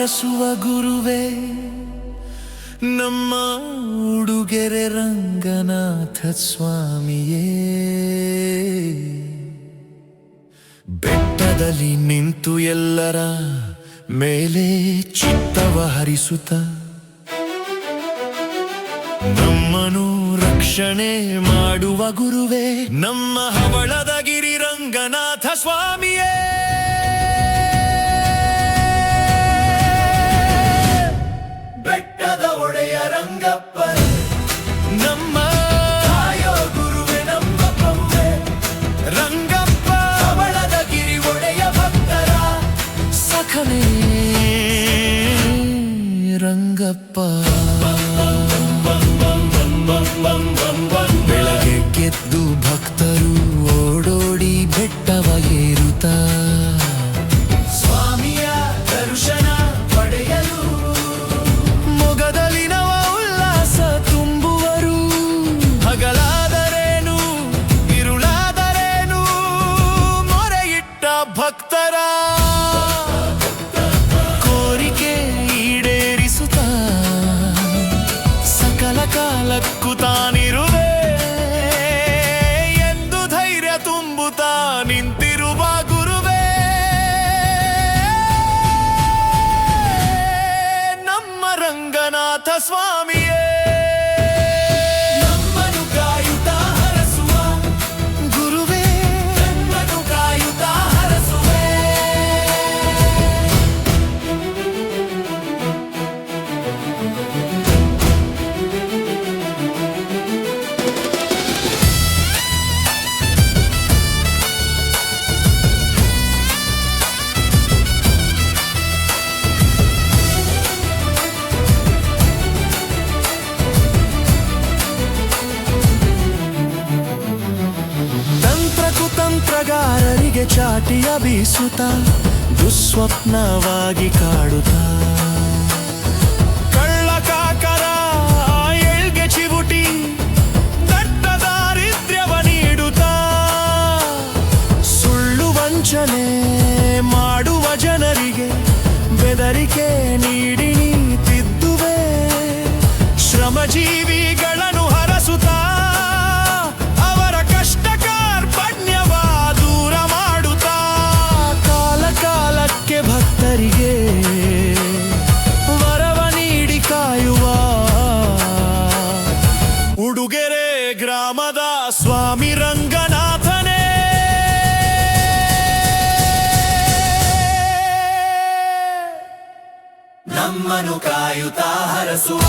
ಹರಸುವ ಗುರುವೇ ನಮ್ಮ ಉಡುಗೆರೆ ರಂಗನಾಥ ಸ್ವಾಮಿಯೇ. ಬೆಟ್ಟದಲ್ಲಿ ನಿಂತು ಎಲ್ಲರ ಮೇಲೆ ಚಿತ್ತವ ಹರಿಸುತ್ತ ನಮ್ಮನು ರಕ್ಷಣೆ ಮಾಡುವ ಗುರುವೇ ನಮ್ಮ ಹವಳದ ಗಿರಿ ರಂಗನಾಥ ಸ್ವಾಮಿಯೇ. ಬೆಟ್ಟದ ಒಡೆಯ ರಂಗಪ್ಪ ನಮ್ಮ ಕಾಯೋ ಗುರುವೇ ನಮ್ಮ ಪೌವೆ ರಂಗಪ್ಪ, ಹವಳದ ಗಿರಿ ಒಡೆಯ ಭಕ್ತರ ಸಖನೇ ರಂಗಪ್ಪ. ಬೆಳಗ್ಗೆ ಗೆದ್ದು ಭಕ್ತರು ಓಡೋಡಿ ಬೆಟ್ಟವ ಏರುತ್ತ ಸ್ವಾಮಿಯ ದರ್ಶನ ಪಡೆಯಲು ಮೊಗದಲ್ಲಿ ನವ ಉಲ್ಲಾಸ ತುಂಬುವರು. ಹಗಲಾದರೇನು ಇರುಳಾದರೇನು ಮೊರೆಯಿಟ್ಟ ಭಕ್ತರ ಕೋರಿಕೆ ಈಡೇರಿಸುತ್ತ ಸಕಲ ಕಾಲಕ್ಕೂ ತಾನಿರುವೆ ಎಂದು ಧೈರ್ಯ ತುಂಬುತ್ತಾ ನಿಂತಿರುವ ಗುರುವೇ ನಮ್ಮ ರಂಗನಾಥ ಸ್ವಾಮಿಯೇ. ನಮ್ಮನು ಕಾಯುತ್ತಾ ಹರಸುವ ಗುರುವೇ ನಮ್ಮನು ಕಾಯುತ್ತಾ ಹರಸುವೆ. ತಂತ್ರಗಾರರಿಗೆ ಚಾಟಿಯ ಬೀಸುತ್ತ ದುಸ್ವಪ್ನವಾಗಿ ಕಾಡುತ್ತ ಕಳ್ಳ ಕಾಕರ ಏಳ್ಗೆ ಚಿವುಟಿ ದಟ್ಟ ದಾರಿದ್ರ್ಯವ ನೀಡುತ್ತ ಸುಳ್ಳು ವಂಚನೆ ಮಾಡುವ ಜನರಿಗೆ ಬೆದರಿಕೆ ನೀಡಿ ತಿದ್ದುವೆ. ಶ್ರಮಜೀವಿಗಳನ್ನು ಹರಸುತ್ತ ಅವರ ಕಷ್ಟ ಕಾರ್ಪಣ್ಯವ ದೂರ ಮಾಡುತ್ತಾ ಕಾಲ ಕಾಲಕ್ಕೆ ಭಕ್ತರಿಗೆ ವರವ ನೀಡಿ ಕಾಯುವ ಉಡುಗೆರೆ ಗ್ರಾಮದ ಸ್ವಾಮಿ ರಂಗನಾಥನೇ. ನಮ್ಮನು ಕಾಯುತ್ತಾ ಹರಸುವ